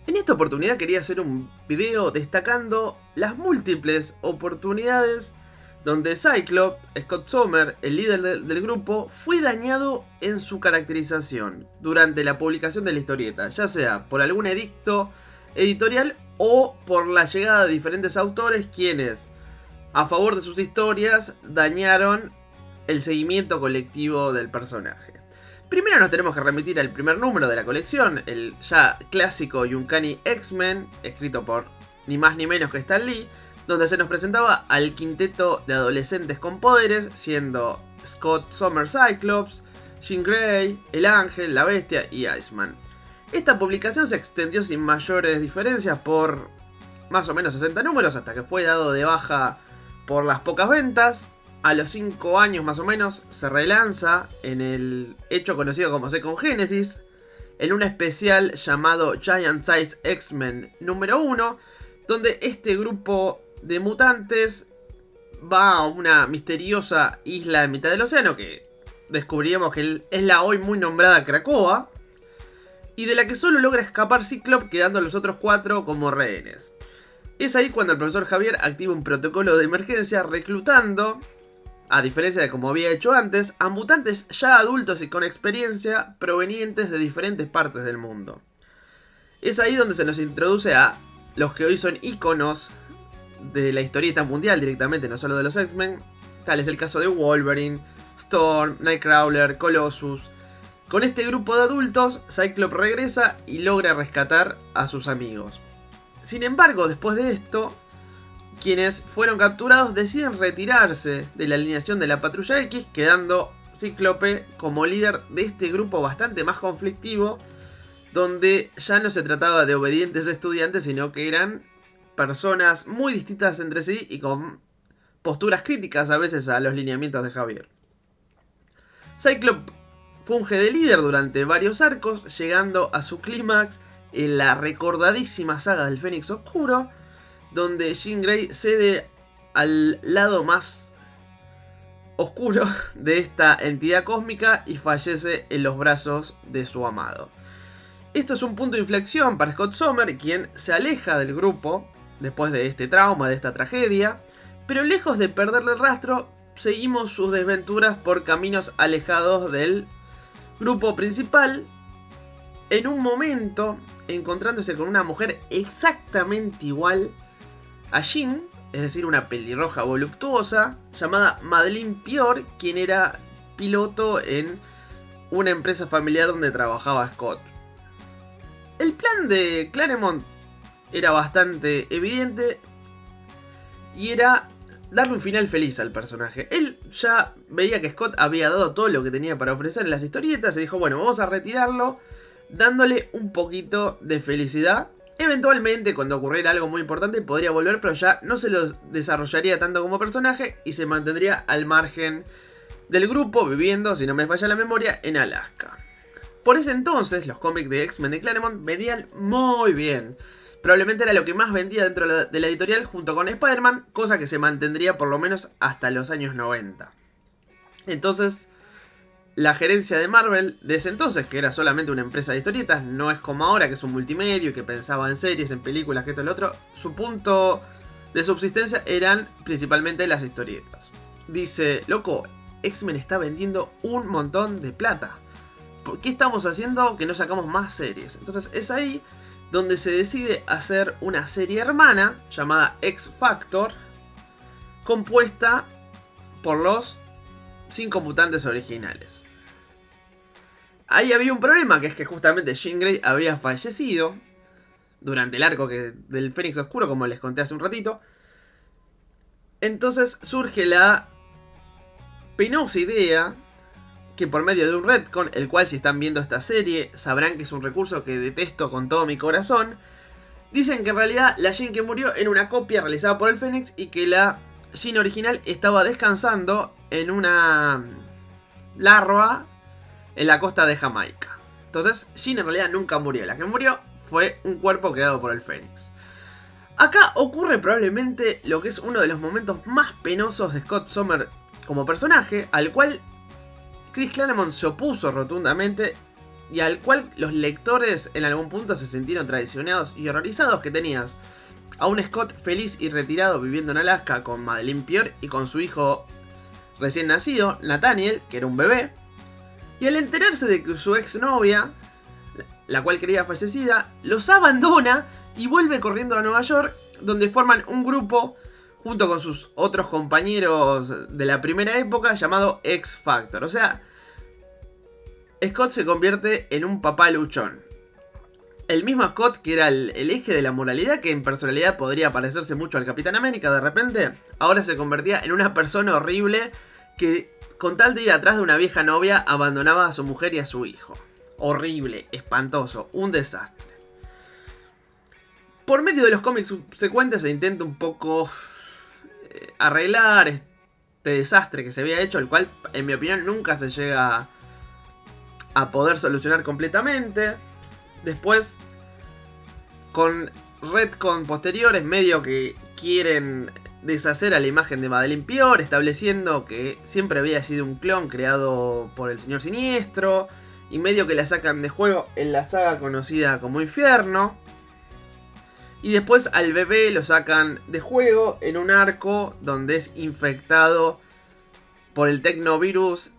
En esta oportunidad quería hacer un video destacando las múltiples oportunidades donde Cyclops, Scott Summers, el líder del grupo, fue dañado en su caracterización durante la publicación de la historieta, ya sea por algún edicto editorial o por la llegada de diferentes autores quienes, a favor de sus historias, dañaron el seguimiento colectivo del personaje. Primero nos tenemos que remitir al primer número de la colección, el ya clásico Uncanny X-Men, escrito por ni más ni menos que Stan Lee, donde se nos presentaba al quinteto de adolescentes con poderes, siendo Scott Summers Cyclops, Jean Grey, el Ángel, la Bestia y Iceman. Esta publicación se extendió sin mayores diferencias por más o menos 60 números, hasta que fue dado de baja por las pocas ventas. A los 5 años más o menos se relanza en el hecho conocido como Second Genesis, en un especial llamado Giant Size X-Men número 1, donde este grupo de mutantes va a una misteriosa isla en mitad del océano, que descubriremos que es la hoy muy nombrada Krakoa, y de la que solo logra escapar Cyclops, quedando los otros 4 como rehenes. Es ahí cuando el profesor Javier activa un protocolo de emergencia reclutando, a diferencia de como había hecho antes, a mutantes ya adultos y con experiencia provenientes de diferentes partes del mundo. Es ahí donde se nos introduce a los que hoy son íconos de la historieta mundial directamente, no solo de los X-Men. Tal es el caso de Wolverine, Storm, Nightcrawler, Colossus. Con este grupo de adultos, Cyclops regresa y logra rescatar a sus amigos. Sin embargo, después de esto, quienes fueron capturados deciden retirarse de la alineación de la Patrulla X, quedando Cíclope como líder de este grupo bastante más conflictivo, donde ya no se trataba de obedientes estudiantes, sino que eran personas muy distintas entre sí y con posturas críticas a veces a los lineamientos de Javier. Cyclops funge de líder durante varios arcos, llegando a su clímax en la recordadísima saga del Fénix Oscuro, donde Jean Grey cede al lado más oscuro de esta entidad cósmica y fallece en los brazos de su amado. Esto es un punto de inflexión para Scott Summers, quien se aleja del grupo después de este trauma, de esta tragedia, pero lejos de perderle el rastro, seguimos sus desventuras por caminos alejados del grupo principal, en un momento encontrándose con una mujer exactamente igual a Jean, es decir, una pelirroja voluptuosa, llamada Madeleine Pior, quien era piloto en una empresa familiar donde trabajaba Scott. El plan de Claremont era bastante evidente y era darle un final feliz al personaje. Él ya veía que Scott había dado todo lo que tenía para ofrecer en las historietas y dijo, bueno, vamos a retirarlo dándole un poquito de felicidad. Eventualmente, cuando ocurriera algo muy importante, podría volver, pero ya no se lo desarrollaría tanto como personaje y se mantendría al margen del grupo, viviendo, si no me falla la memoria, en Alaska. Por ese entonces, los cómics de X-Men de Claremont vendían muy bien. Probablemente era lo que más vendía dentro de la editorial junto con Spider-Man, cosa que se mantendría por lo menos hasta los años 90. Entonces, la gerencia de Marvel de ese entonces, que era solamente una empresa de historietas, no es como ahora que es un multimedio y que pensaba en series, en películas, que esto y lo otro, su punto de subsistencia eran principalmente las historietas. Dice, loco, X-Men está vendiendo un montón de plata. ¿Por qué estamos haciendo que no sacamos más series? Entonces es ahí donde se decide hacer una serie hermana llamada X-Factor, compuesta por los 5 mutantes originales. Ahí había un problema, que es que justamente Jean Grey había fallecido durante el arco del Fénix Oscuro, como les conté hace un ratito. Entonces surge la penosa idea, que por medio de un retcon, el cual si están viendo esta serie sabrán que es un recurso que detesto con todo mi corazón, dicen que en realidad la Jean que murió era una copia realizada por el Fénix y que la Jean original estaba descansando en una larva en la costa de Jamaica. Entonces Jean en realidad nunca murió, la que murió fue un cuerpo creado por el Fénix. Acá ocurre probablemente lo que es uno de los momentos más penosos de Scott Summers como personaje, al cual Chris Claremont se opuso rotundamente, y al cual los lectores en algún punto se sintieron traicionados y horrorizados, que tenías a un Scott feliz y retirado viviendo en Alaska con Madeleine Pior y con su hijo recién nacido, Nathaniel, que era un bebé, y al enterarse de que su exnovia, la cual creía fallecida, los abandona y vuelve corriendo a Nueva York, donde forman un grupo junto con sus otros compañeros de la primera época llamado X Factor. O sea, Scott se convierte en un papá luchón. El mismo Scott que era el eje de la moralidad, que en personalidad podría parecerse mucho al Capitán América de repente, ahora se convertía en una persona horrible que, con tal de ir atrás de una vieja novia, abandonaba a su mujer y a su hijo. Horrible, espantoso, un desastre. Por medio de los cómics subsecuentes se intenta un poco arreglar este desastre que se había hecho, el cual, en mi opinión, nunca se llega a poder solucionar completamente. Después, con retcon posteriores, medio que quieren deshacer a la imagen de Madeleine Pior, estableciendo que siempre había sido un clon creado por el Señor Siniestro, y medio que la sacan de juego en la saga conocida como Infierno. Y después al bebé lo sacan de juego en un arco donde es infectado por el Tecnovirus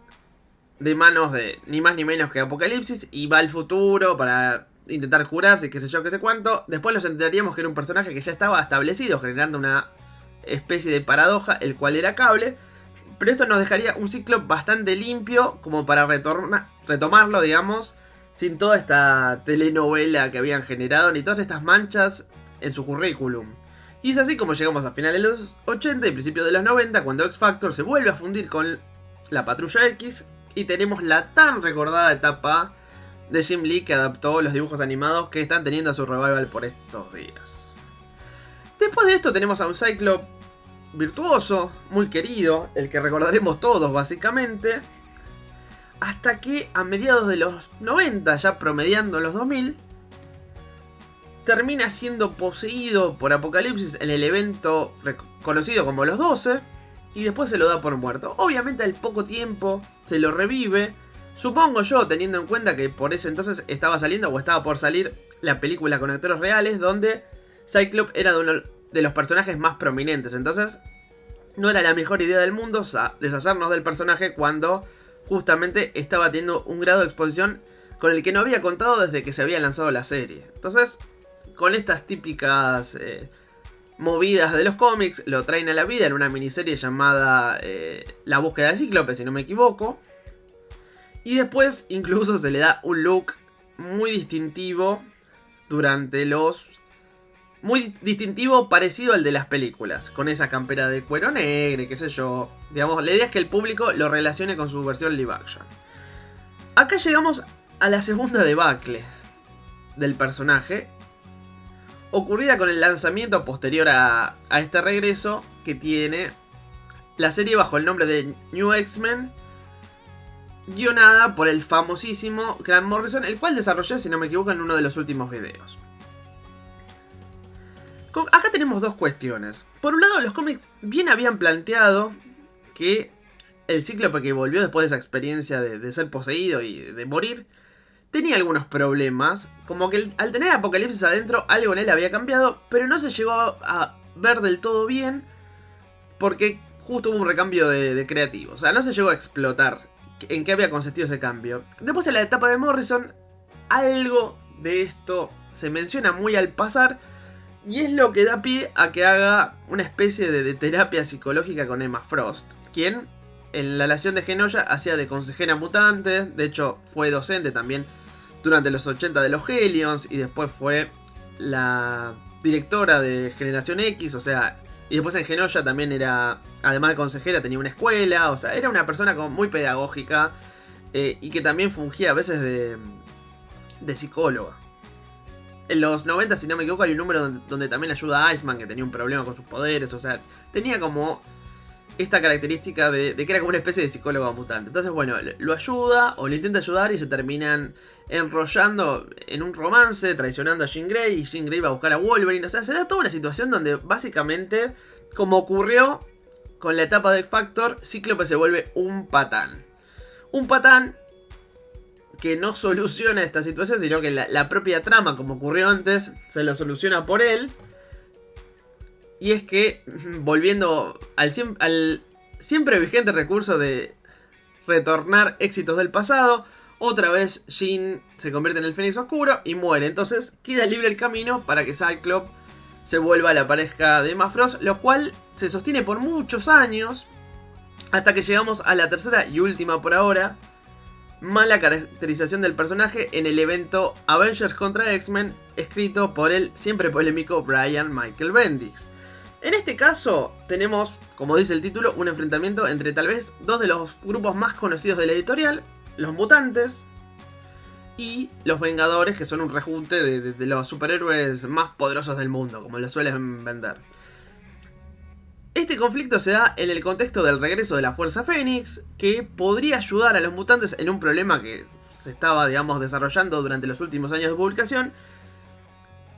de manos de ni más ni menos que Apocalipsis, y va al futuro para intentar curarse, qué sé yo, qué sé cuánto. Después nos enteraríamos que era un personaje que ya estaba establecido, generando una especie de paradoja, el cual era Cable. Pero esto nos dejaría un ciclo bastante limpio como para retomarlo, digamos, sin toda esta telenovela que habían generado, ni todas estas manchas en su currículum. Y es así como llegamos a finales de los 80 y principios de los 90, cuando X Factor se vuelve a fundir con la Patrulla X, y tenemos la tan recordada etapa de Jim Lee, que adaptó los dibujos animados que están teniendo su revival por estos días. Después de esto tenemos a un Cyclops virtuoso, muy querido, el que recordaremos todos básicamente, hasta que a mediados de los 90, ya promediando los 2000, termina siendo poseído por Apocalipsis en el evento conocido como los 12, y después se lo da por muerto. Obviamente al poco tiempo se lo revive, supongo yo, teniendo en cuenta que por ese entonces estaba saliendo o estaba por salir la película con actores reales, donde Cyclops era de uno de los personajes más prominentes. Entonces no era la mejor idea del mundo deshacernos del personaje cuando justamente estaba teniendo un grado de exposición con el que no había contado desde que se había lanzado la serie. Entonces, con estas típicas movidas de los cómics, lo traen a la vida en una miniserie llamada La búsqueda de Cíclope, si no me equivoco. Y después incluso se le da un look muy distintivo muy distintivo, parecido al de las películas, con esa campera de cuero negro, qué sé yo. Digamos, la idea es que el público lo relacione con su versión live action. Acá llegamos a la segunda debacle del personaje, ocurrida con el lanzamiento posterior a este regreso, que tiene la serie bajo el nombre de New X-Men, guionada por el famosísimo Grant Morrison, el cual desarrollé, si no me equivoco, en uno de los últimos videos. Acá tenemos dos cuestiones. Por un lado, los cómics bien habían planteado que el Cíclope que volvió después de esa experiencia de ser poseído y de morir tenía algunos problemas, como que al tener Apocalipsis adentro algo en él había cambiado, pero no se llegó a ver del todo bien porque justo hubo un recambio de creativos. O sea, no se llegó a explotar en qué había consistido ese cambio. Después, en la etapa de Morrison, algo de esto se menciona muy al pasar, y es lo que da pie a que haga una especie de terapia psicológica con Emma Frost, quien en la Nación de Genosha hacía de consejera mutante. De hecho fue docente también durante los 80 de los Hellions, y después fue la directora de Generación X, o sea, y después en Genosha también era, además de consejera, tenía una escuela, o sea, era una persona como muy pedagógica, y que también fungía a veces de psicóloga. En los 90, si no me equivoco, hay un número donde también ayuda a Iceman, que tenía un problema con sus poderes. O sea, tenía como esta característica de que era como una especie de psicólogo mutante. Entonces, bueno, lo ayuda o lo intenta ayudar, y se terminan enrollando en un romance, traicionando a Jean Grey, y Jean Grey va a buscar a Wolverine. O sea, se da toda una situación donde básicamente, como ocurrió con la etapa de X Factor, Cíclope se vuelve un patán. Un patán que no soluciona esta situación, sino que la propia trama, como ocurrió antes, se lo soluciona por él. Y es que, volviendo al siempre vigente recurso de retornar éxitos del pasado, otra vez Jean se convierte en el Fénix Oscuro y muere. Entonces queda libre el camino para que Cyclops se vuelva a la pareja de Emma Frost, lo cual se sostiene por muchos años, hasta que llegamos a la tercera y última por ahora mala caracterización del personaje en el evento Avengers contra X-Men, escrito por el siempre polémico Brian Michael Bendis. En este caso tenemos, como dice el título, un enfrentamiento entre tal vez dos de los grupos más conocidos de la editorial, los mutantes y los Vengadores, que son un rejunte de los superhéroes más poderosos del mundo, como lo suelen vender. Este conflicto se da en el contexto del regreso de la Fuerza Fénix, que podría ayudar a los mutantes en un problema que se estaba, digamos, desarrollando durante los últimos años de publicación,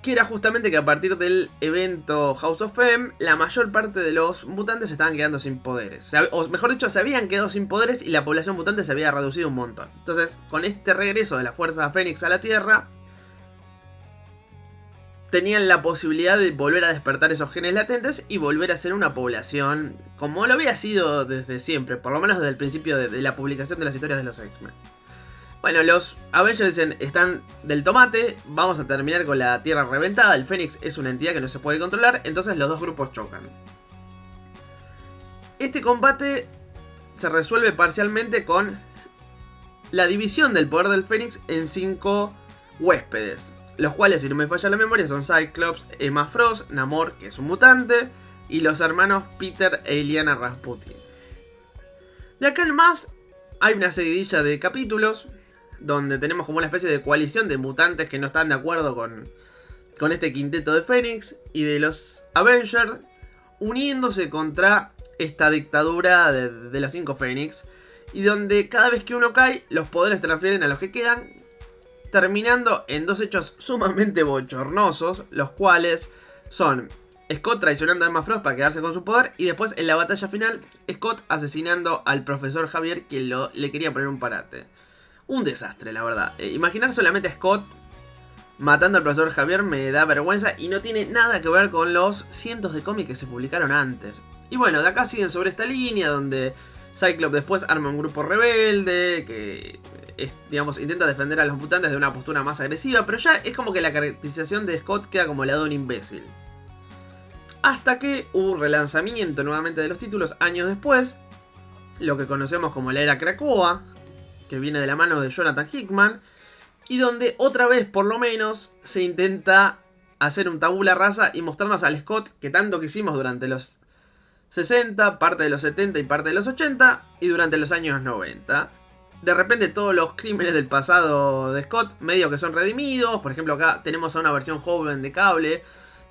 que era justamente que a partir del evento House of M, la mayor parte de los mutantes se estaban quedando sin poderes. O mejor dicho, se habían quedado sin poderes y la población mutante se había reducido un montón. Entonces, con este regreso de la Fuerza Fénix a la Tierra, tenían la posibilidad de volver a despertar esos genes latentes y volver a ser una población como lo había sido desde siempre, por lo menos desde el principio de la publicación de las historias de los X-Men. Bueno, los Avengers dicen, están del tomate, vamos a terminar con la Tierra reventada, el Fénix es una entidad que no se puede controlar, entonces los dos grupos chocan. Este combate se resuelve parcialmente con la división del poder del Fénix en 5 huéspedes, los cuales, si no me falla la memoria, son Cyclops, Emma Frost, Namor, que es un mutante, y los hermanos Peter e Illyana Rasputin. De acá en más hay una seguidilla de capítulos donde tenemos como una especie de coalición de mutantes que no están de acuerdo con este quinteto de Fénix y de los Avengers uniéndose contra esta dictadura de los 5 Fénix, y donde cada vez que uno cae los poderes transfieren a los que quedan, terminando en dos hechos sumamente bochornosos, los cuales son Scott traicionando a Emma Frost para quedarse con su poder, y después en la batalla final Scott asesinando al profesor Javier, que le quería poner un parate. Un desastre, la verdad. Imaginar solamente a Scott matando al profesor Javier me da vergüenza y no tiene nada que ver con los cientos de cómics que se publicaron antes. Y bueno, de acá siguen sobre esta línea donde Cyclops después arma un grupo rebelde que, digamos, intenta defender a los mutantes de una postura más agresiva, pero ya es como que la caracterización de Scott queda como la de un imbécil. Hasta que hubo un relanzamiento nuevamente de los títulos años después, lo que conocemos como la era Krakoa, que viene de la mano de Jonathan Hickman, y donde otra vez por lo menos se intenta hacer un tabula rasa y mostrarnos al Scott que tanto quisimos durante los 60, parte de los 70 y parte de los 80, y durante los años 90. De repente todos los crímenes del pasado de Scott medio que son redimidos. Por ejemplo, acá tenemos a una versión joven de Cable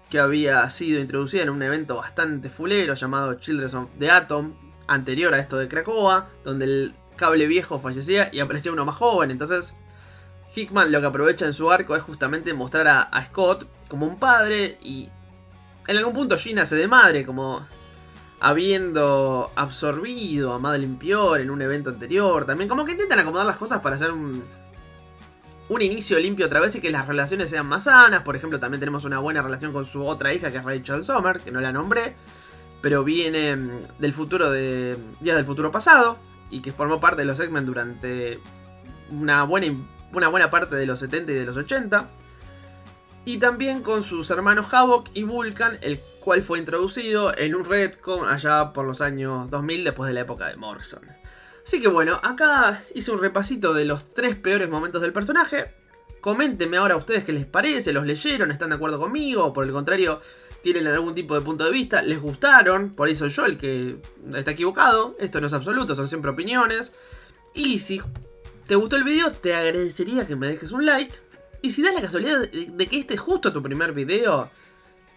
que había sido introducida en un evento bastante fulero llamado Children of the Atom, anterior a esto de Krakoa, donde el Cable viejo fallecía y aparecía uno más joven. Entonces Hickman lo que aprovecha en su arco es justamente mostrar a Scott como un padre, y en algún punto Jean hace de madre, como habiendo absorbido a Madelyne Pior en un evento anterior. También como que intentan acomodar las cosas para hacer un inicio limpio otra vez y que las relaciones sean más sanas. Por ejemplo, también tenemos una buena relación con su otra hija, que es Rachel Sommer, que no la nombré, pero viene del futuro, de días del futuro pasado, y que formó parte de los X-Men durante una buena parte de los 70 y de los 80. Y también con sus hermanos Havok y Vulcan, el cual fue introducido en un retcon allá por los años 2000, después de la época de Morrison. Así que bueno, acá hice un repasito de los 3 peores momentos del personaje. Coméntenme ahora a ustedes qué les parece, los leyeron, están de acuerdo conmigo, o por el contrario, tienen algún tipo de punto de vista, les gustaron, por ahí soy yo el que está equivocado. Esto no es absoluto, son siempre opiniones. Y si te gustó el video, te agradecería que me dejes un like. Y si das la casualidad de que este es justo tu primer video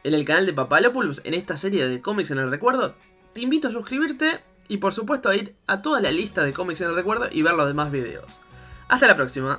en el canal de Papalopoulos, en esta serie de cómics en el recuerdo, te invito a suscribirte y por supuesto a ir a toda la lista de cómics en el recuerdo y ver los demás videos. Hasta la próxima.